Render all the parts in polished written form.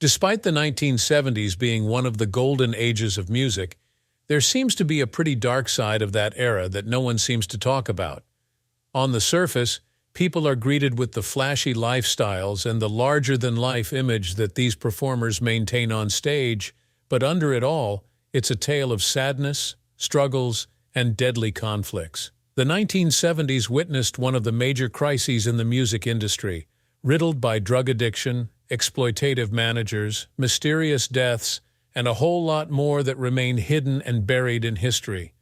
Despite the 1970s being one of the golden ages of music, there seems to be a pretty dark side of that era that no one seems to talk about. On the surface, people are greeted with the flashy lifestyles and the larger-than-life image that these performers maintain on stage, but under it all, it's a tale of sadness, struggles, and deadly conflicts. The 1970s witnessed one of the major crises in the music industry, riddled by drug addiction, exploitative managers, mysterious deaths, and a whole lot more that remain hidden and buried in history.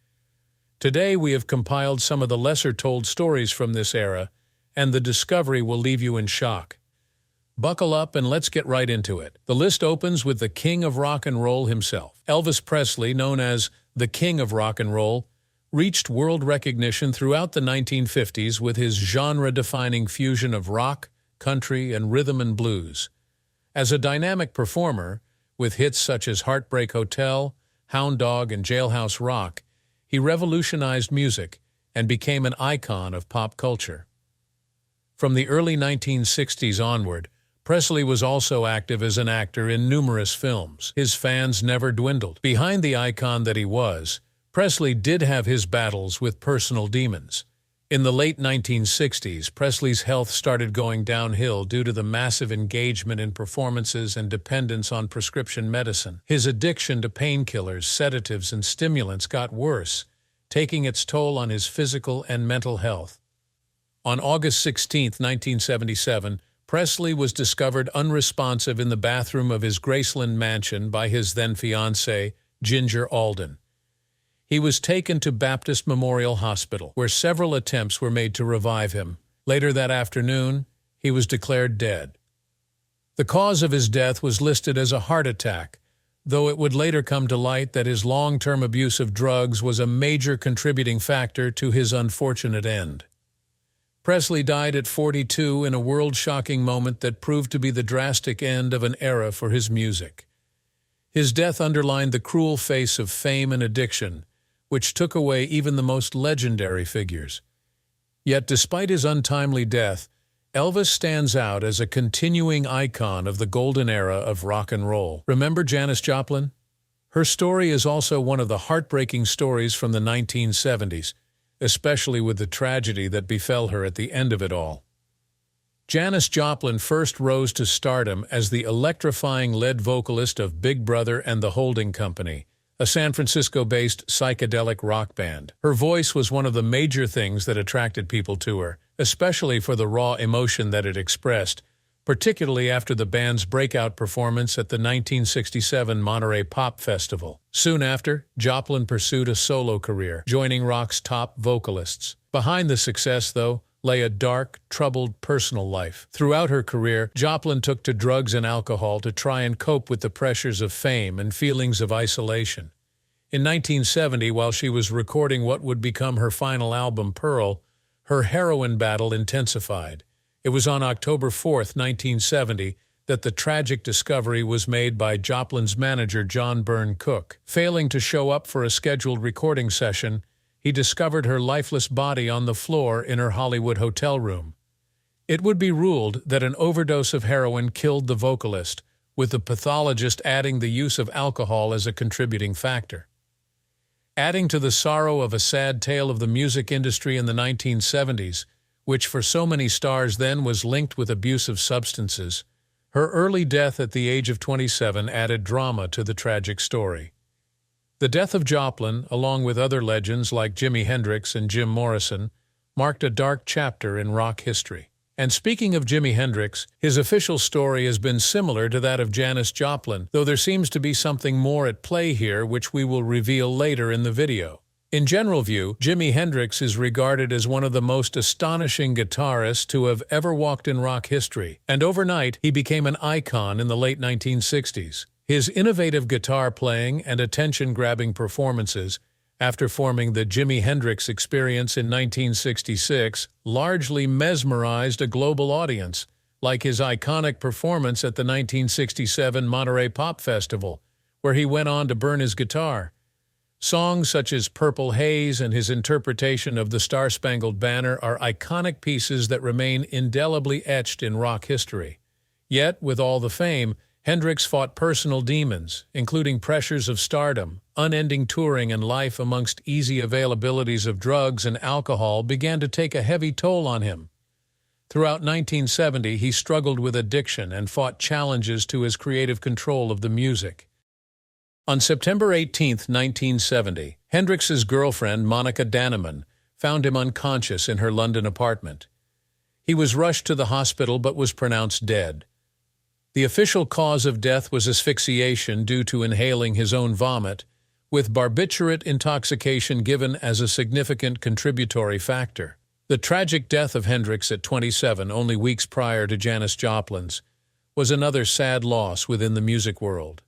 Today we have compiled some of the lesser-told stories from this era, and the discovery will leave you in shock. Buckle up and let's get right into it. The list opens with the king of rock and roll himself. Elvis Presley, known as the King of Rock and Roll, reached world recognition throughout the 1950s with his genre-defining fusion of rock, country, and rhythm and blues. As a dynamic performer, with hits such as Heartbreak Hotel, Hound Dog, and Jailhouse Rock, he revolutionized music and became an icon of pop culture. From the early 1960s onward, Presley was also active as an actor in numerous films. His fans never dwindled. Behind the icon that he was, Presley did have his battles with personal demons. In the late 1960s, Presley's health started going downhill due to the massive engagement in performances and dependence on prescription medicine. His addiction to painkillers, sedatives, and stimulants got worse, taking its toll on his physical and mental health. On August 16, 1977, Presley was discovered unresponsive in the bathroom of his Graceland mansion by his then-fiancée, Ginger Alden. He was taken to Baptist Memorial Hospital, where several attempts were made to revive him. Later that afternoon, he was declared dead. The cause of his death was listed as a heart attack, though it would later come to light that his long-term abuse of drugs was a major contributing factor to his unfortunate end. Presley died at 42 in a world-shocking moment that proved to be the drastic end of an era for his music. His death underlined the cruel face of fame and addiction, which took away even the most legendary figures. Yet despite his untimely death, Elvis stands out as a continuing icon of the golden era of rock and roll. Remember Janis Joplin? Her story is also one of the heartbreaking stories from the 1970s, especially with the tragedy that befell her at the end of it all. Janis Joplin first rose to stardom as the electrifying lead vocalist of Big Brother and the Holding Company, a San Francisco-based psychedelic rock band. Her voice was one of the major things that attracted people to her, especially for the raw emotion that it expressed, particularly after the band's breakout performance at the 1967 Monterey Pop Festival. Soon after, Joplin pursued a solo career, joining rock's top vocalists. Behind the success, though, lay a dark, troubled personal life. Throughout her career, Joplin took to drugs and alcohol to try and cope with the pressures of fame and feelings of isolation. In 1970, while she was recording what would become her final album, Pearl, her heroin battle intensified. It was on October 4, 1970, that the tragic discovery was made by Joplin's manager, John Byrne Cook. Failing to show up for a scheduled recording session, he discovered her lifeless body on the floor in her Hollywood hotel room. It would be ruled that an overdose of heroin killed the vocalist, with the pathologist adding the use of alcohol as a contributing factor. Adding to the sorrow of a sad tale of the music industry in the 1970s, which for so many stars then was linked with abuse of substances, her early death at the age of 27 added drama to the tragic story. The death of Joplin, along with other legends like Jimi Hendrix and Jim Morrison, marked a dark chapter in rock history. And speaking of Jimi Hendrix, his official story has been similar to that of Janis Joplin, though there seems to be something more at play here which we will reveal later in the video. In general view, Jimi Hendrix is regarded as one of the most astonishing guitarists to have ever walked in rock history, and overnight he became an icon in the late 1960s. His innovative guitar playing and attention-grabbing performances, after forming the Jimi Hendrix Experience in 1966, largely mesmerized a global audience, like his iconic performance at the 1967 Monterey Pop Festival, where he went on to burn his guitar. Songs such as Purple Haze and his interpretation of the Star-Spangled Banner are iconic pieces that remain indelibly etched in rock history. Yet, with all the fame, Hendrix fought personal demons, including pressures of stardom, unending touring, and life amongst easy availabilities of drugs and alcohol began to take a heavy toll on him. Throughout 1970, he struggled with addiction and fought challenges to his creative control of the music. On September 18, 1970, Hendrix's girlfriend, Monica Dannemann, found him unconscious in her London apartment. He was rushed to the hospital but was pronounced dead. The official cause of death was asphyxiation due to inhaling his own vomit, with barbiturate intoxication given as a significant contributory factor. The tragic death of Hendrix at 27, only weeks prior to Janis Joplin's, was another sad loss within the music world.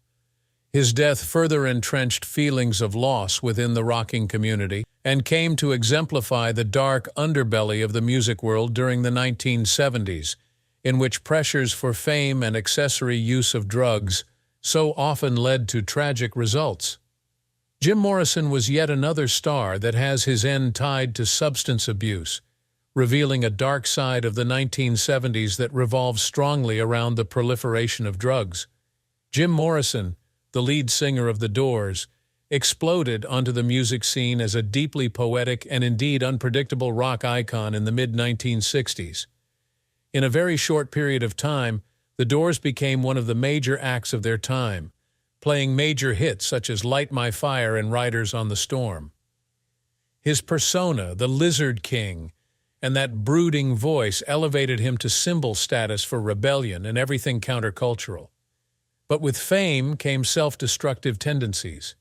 His death further entrenched feelings of loss within the rocking community and came to exemplify the dark underbelly of the music world during the 1970s, in which pressures for fame and accessory use of drugs so often led to tragic results. Jim Morrison was yet another star that has his end tied to substance abuse, revealing a dark side of the 1970s that revolves strongly around the proliferation of drugs. Jim Morrison, the lead singer of The Doors, exploded onto the music scene as a deeply poetic and indeed unpredictable rock icon in the mid-1960s. In a very short period of time, The Doors became one of the major acts of their time, playing major hits such as Light My Fire and Riders on the Storm. His persona, the Lizard King, and that brooding voice elevated him to symbol status for rebellion and everything countercultural. But with fame came self-destructive tendencies.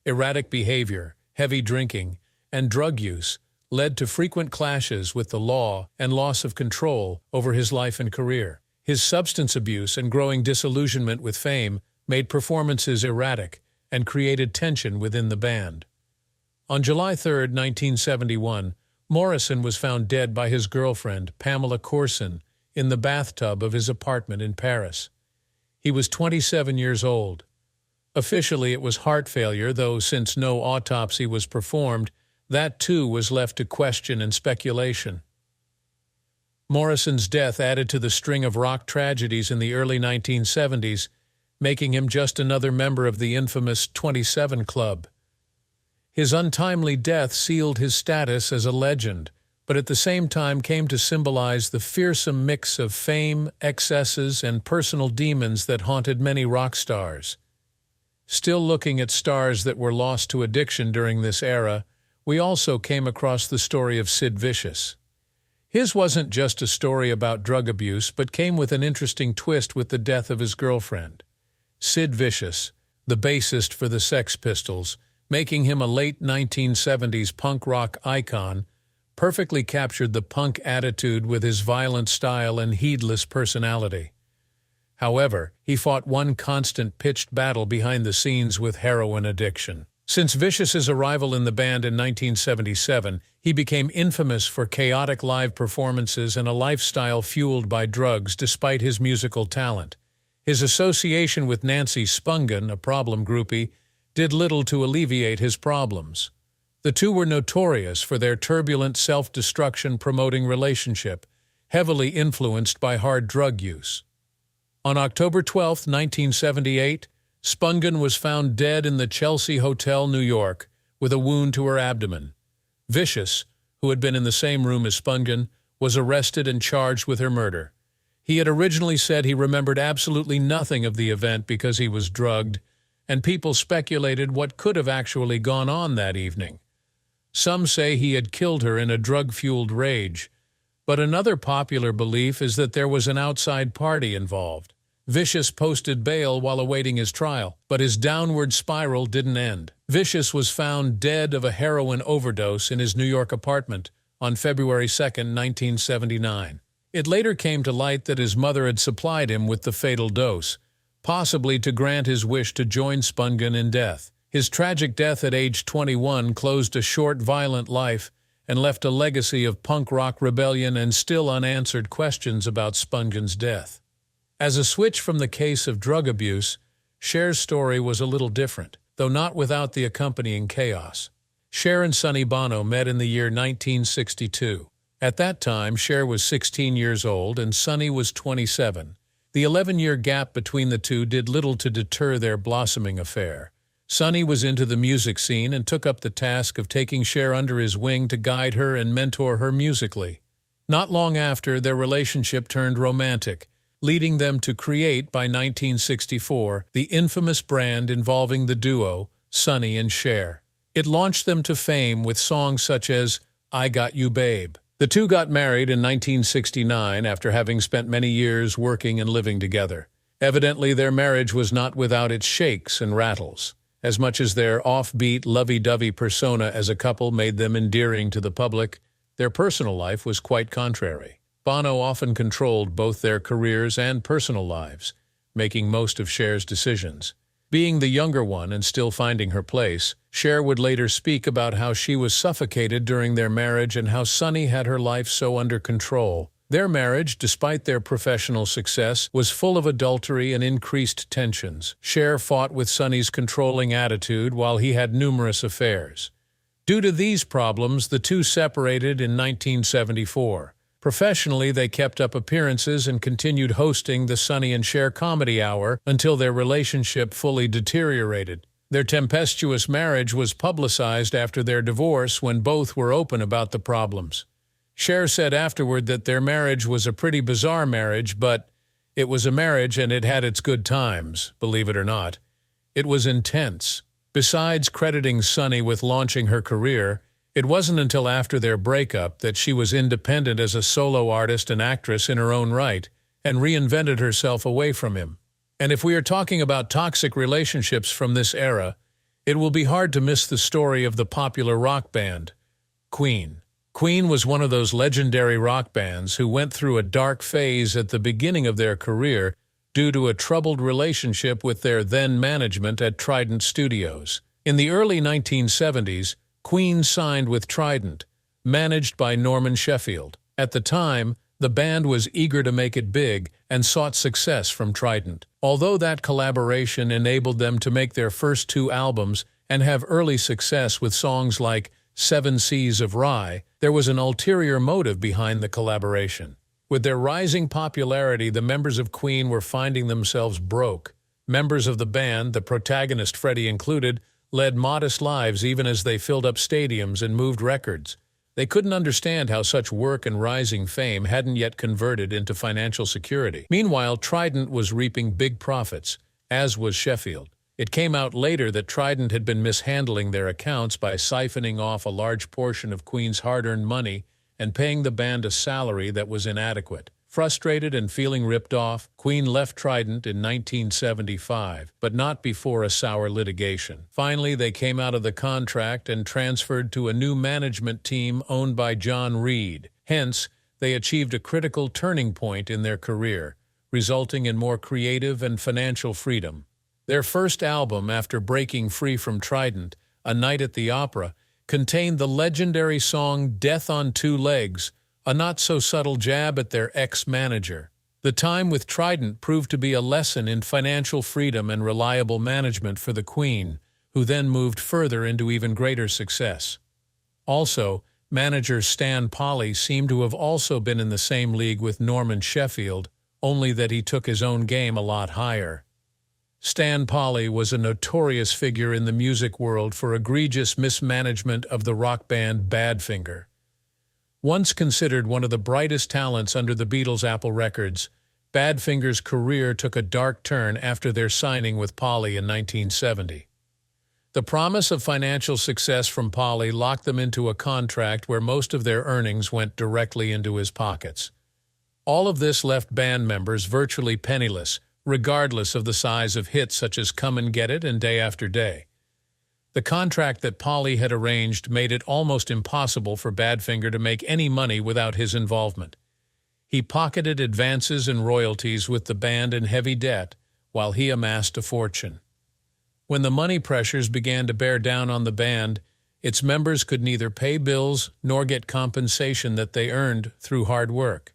Erratic behavior, heavy drinking, and drug use led to frequent clashes with the law and loss of control over his life and career. His substance abuse and growing disillusionment with fame made performances erratic and created tension within the band. On July 3, 1971, Morrison was found dead by his girlfriend, Pamela Courson, in the bathtub of his apartment in Paris. He was 27 years old. Officially, it was heart failure, though since no autopsy was performed, that too was left to question and speculation. Morrison's death added to the string of rock tragedies in the early 1970s, making him just another member of the infamous 27 Club. His untimely death sealed his status as a legend, but at the same time came to symbolize the fearsome mix of fame, excesses, and personal demons that haunted many rock stars. Still looking at stars that were lost to addiction during this era, we also came across the story of Sid Vicious. His wasn't just a story about drug abuse, but came with an interesting twist with the death of his girlfriend. Sid Vicious, the bassist for the Sex Pistols, making him a late 1970s punk rock icon, perfectly captured the punk attitude with his violent style and heedless personality. However, he fought one constant pitched battle behind the scenes with heroin addiction. Since Vicious's arrival in the band in 1977, he became infamous for chaotic live performances and a lifestyle fueled by drugs despite his musical talent. His association with Nancy Spungen, a problem groupie, did little to alleviate his problems. The two were notorious for their turbulent self-destruction promoting relationship, heavily influenced by hard drug use. On October 12, 1978, Spungen was found dead in the Chelsea Hotel, New York, with a wound to her abdomen. Vicious, who had been in the same room as Spungen, was arrested and charged with her murder. He had originally said he remembered absolutely nothing of the event because he was drugged, and people speculated what could have actually gone on that evening. Some say he had killed her in a drug-fueled rage, but another popular belief is that there was an outside party involved. Vicious posted bail while awaiting his trial, but his downward spiral didn't end. Vicious was found dead of a heroin overdose in his New York apartment on February 2, 1979. It later came to light that his mother had supplied him with the fatal dose, possibly to grant his wish to join Spungen in death. His tragic death at age 21 closed a short, violent life and left a legacy of punk rock rebellion and still unanswered questions about Spungen's death. As a switch from the case of drug abuse, Cher's story was a little different, though not without the accompanying chaos. Cher and Sonny Bono met in the year 1962. At that time, Cher was 16 years old and Sonny was 27. The 11-year gap between the two did little to deter their blossoming affair. Sonny was into the music scene and took up the task of taking Cher under his wing to guide her and mentor her musically. Not long after, their relationship turned romantic, leading them to create, by 1964, the infamous brand involving the duo, Sonny and Cher. It launched them to fame with songs such as I Got You Babe. The two got married in 1969 after having spent many years working and living together. Evidently, their marriage was not without its shakes and rattles. As much as their offbeat, lovey-dovey persona as a couple made them endearing to the public, their personal life was quite contrary. Bono often controlled both their careers and personal lives, making most of Cher's decisions. Being the younger one and still finding her place, Cher would later speak about how she was suffocated during their marriage and how Sonny had her life so under control. Their marriage, despite their professional success, was full of adultery and increased tensions. Cher fought with Sonny's controlling attitude while he had numerous affairs. Due to these problems, the two separated in 1974. Professionally, they kept up appearances and continued hosting the Sonny and Cher Comedy Hour until their relationship fully deteriorated. Their tempestuous marriage was publicized after their divorce when both were open about the problems. Cher said afterward that their marriage was a pretty bizarre marriage, but it was a marriage and it had its good times, believe it or not. It was intense. Besides crediting Sonny with launching her career, it wasn't until after their breakup that she was independent as a solo artist and actress in her own right and reinvented herself away from him. And if we are talking about toxic relationships from this era, it will be hard to miss the story of the popular rock band, Queen. Queen was one of those legendary rock bands who went through a dark phase at the beginning of their career due to a troubled relationship with their then management at Trident Studios. In the early 1970s, Queen signed with Trident, managed by Norman Sheffield. At the time, the band was eager to make it big and sought success from Trident. Although that collaboration enabled them to make their first two albums and have early success with songs like 7 Seas of Rye, there was an ulterior motive behind the collaboration. With their rising popularity, the members of Queen were finding themselves broke. Members of the band, the protagonist Freddie included, led modest lives even as they filled up stadiums and moved records. They couldn't understand how such work and rising fame hadn't yet converted into financial security. Meanwhile, Trident was reaping big profits, as was Sheffield. It came out later that Trident had been mishandling their accounts by siphoning off a large portion of Queen's hard-earned money and paying the band a salary that was inadequate. Frustrated and feeling ripped off, Queen left Trident in 1975, but not before a sour litigation. Finally, they came out of the contract and transferred to a new management team owned by John Reed. Hence, they achieved a critical turning point in their career, resulting in more creative and financial freedom. Their first album, after breaking free from Trident, A Night at the Opera, contained the legendary song Death on Two Legs, a not-so-subtle jab at their ex-manager. The time with Trident proved to be a lesson in financial freedom and reliable management for the Queen, who then moved further into even greater success. Also, manager Stan Polly seemed to have also been in the same league with Norman Sheffield, only that he took his own game a lot higher. Stan Polly was a notorious figure in the music world for egregious mismanagement of the rock band Badfinger. Once considered one of the brightest talents under the Beatles' Apple Records, Badfinger's career took a dark turn after their signing with Polly in 1970. The promise of financial success from Polly locked them into a contract where most of their earnings went directly into his pockets. All of this left band members virtually penniless, regardless of the size of hits such as Come and Get It and Day After Day. The contract that Polly had arranged made it almost impossible for Badfinger to make any money without his involvement. He pocketed advances and royalties with the band in heavy debt, while he amassed a fortune. When the money pressures began to bear down on the band, its members could neither pay bills nor get compensation that they earned through hard work.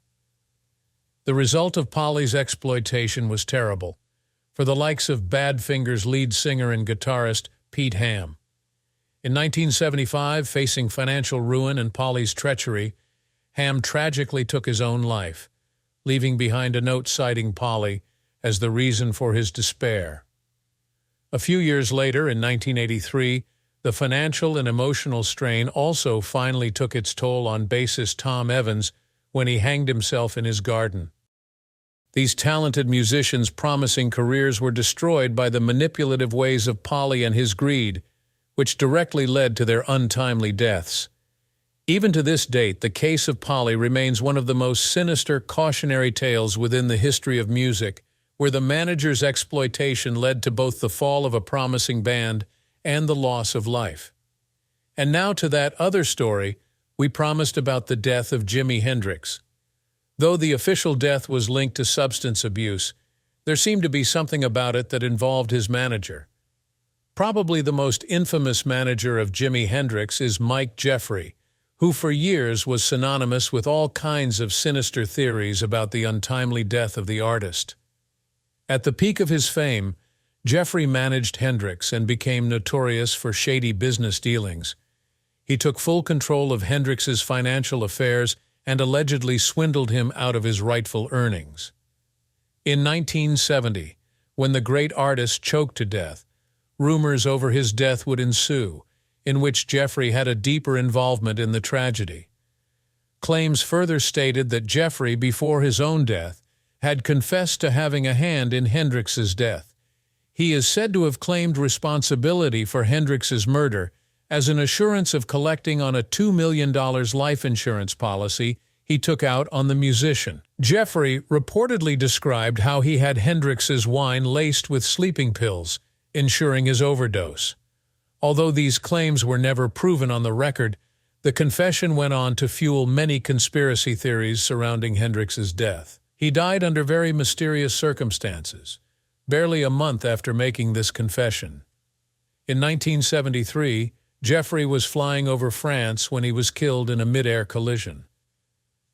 The result of Polly's exploitation was terrible, for the likes of Badfinger's lead singer and guitarist, Pete Ham. In 1975, facing financial ruin and Polly's treachery, Ham tragically took his own life, leaving behind a note citing Polly as the reason for his despair. A few years later, in 1983, the financial and emotional strain also finally took its toll on bassist Tom Evans when he hanged himself in his garden. These talented musicians' promising careers were destroyed by the manipulative ways of Polly and his greed, which directly led to their untimely deaths. Even to this date, the case of Polly remains one of the most sinister cautionary tales within the history of music, where the manager's exploitation led to both the fall of a promising band and the loss of life. And now to that other story we promised about the death of Jimi Hendrix. Though the official death was linked to substance abuse, there seemed to be something about it that involved his manager. Probably the most infamous manager of Jimi Hendrix is Mike Jeffrey, who for years was synonymous with all kinds of sinister theories about the untimely death of the artist. At the peak of his fame, Jeffrey managed Hendrix and became notorious for shady business dealings. He took full control of Hendrix's financial affairs and allegedly swindled him out of his rightful earnings. In 1970, when the great artist choked to death, rumors over his death would ensue, in which Jeffrey had a deeper involvement in the tragedy. Claims further stated that Jeffrey, before his own death, had confessed to having a hand in Hendrix's death. He is said to have claimed responsibility for Hendrix's murder as an assurance of collecting on a $2 million life insurance policy he took out on the musician. Jeffrey reportedly described how he had Hendrix's wine laced with sleeping pills, ensuring his overdose. Although these claims were never proven on the record, the confession went on to fuel many conspiracy theories surrounding Hendrix's death. He died under very mysterious circumstances, barely a month after making this confession. In 1973, Jeffrey was flying over France when he was killed in a mid-air collision.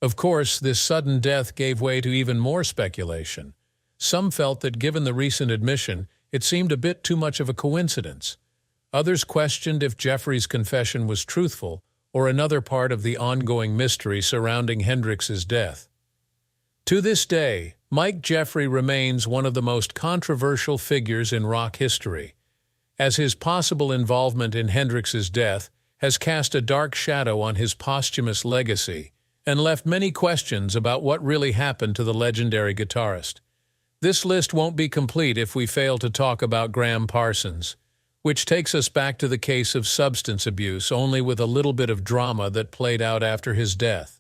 Of course, this sudden death gave way to even more speculation. Some felt that given the recent admission, it seemed a bit too much of a coincidence. Others questioned if Jeffrey's confession was truthful or another part of the ongoing mystery surrounding Hendrix's death. To this day, Mike Jeffrey remains one of the most controversial figures in rock history, as his possible involvement in Hendrix's death has cast a dark shadow on his posthumous legacy and left many questions about what really happened to the legendary guitarist. This list won't be complete if we fail to talk about Graham Parsons, which takes us back to the case of substance abuse, only with a little bit of drama that played out after his death.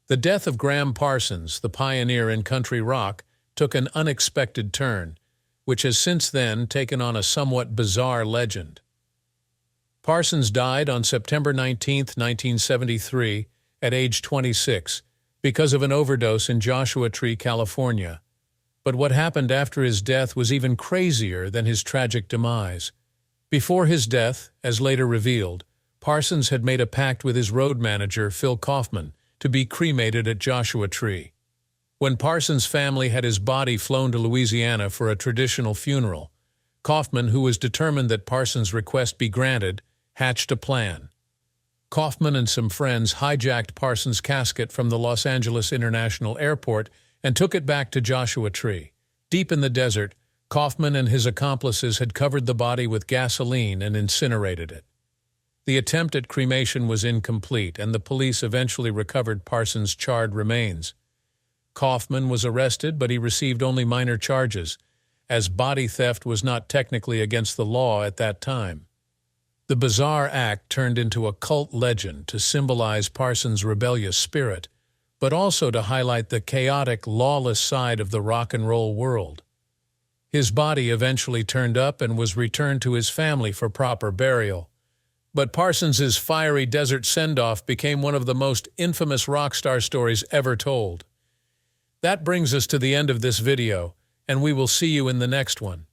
The death of Graham Parsons, the pioneer in country rock, took an unexpected turn, which has since then taken on a somewhat bizarre legend. Parsons died on September 19, 1973, at age 26, because of an overdose in Joshua Tree, California. But what happened after his death was even crazier than his tragic demise. Before his death, as later revealed, Parsons had made a pact with his road manager, Phil Kaufman, to be cremated at Joshua Tree. When Parsons' family had his body flown to Louisiana for a traditional funeral, Kaufman, who was determined that Parsons' request be granted, hatched a plan. Kaufman and some friends hijacked Parsons' casket from the Los Angeles International Airport and took it back to Joshua Tree. Deep in the desert, Kaufman and his accomplices had covered the body with gasoline and incinerated it. The attempt at cremation was incomplete, and the police eventually recovered Parsons' charred remains. Kaufman was arrested, but he received only minor charges, as body theft was not technically against the law at that time. The bizarre act turned into a cult legend to symbolize Parsons' rebellious spirit, but also to highlight the chaotic, lawless side of the rock and roll world. His body eventually turned up and was returned to his family for proper burial. But Parsons' fiery desert send-off became one of the most infamous rock star stories ever told. That brings us to the end of this video, and we will see you in the next one.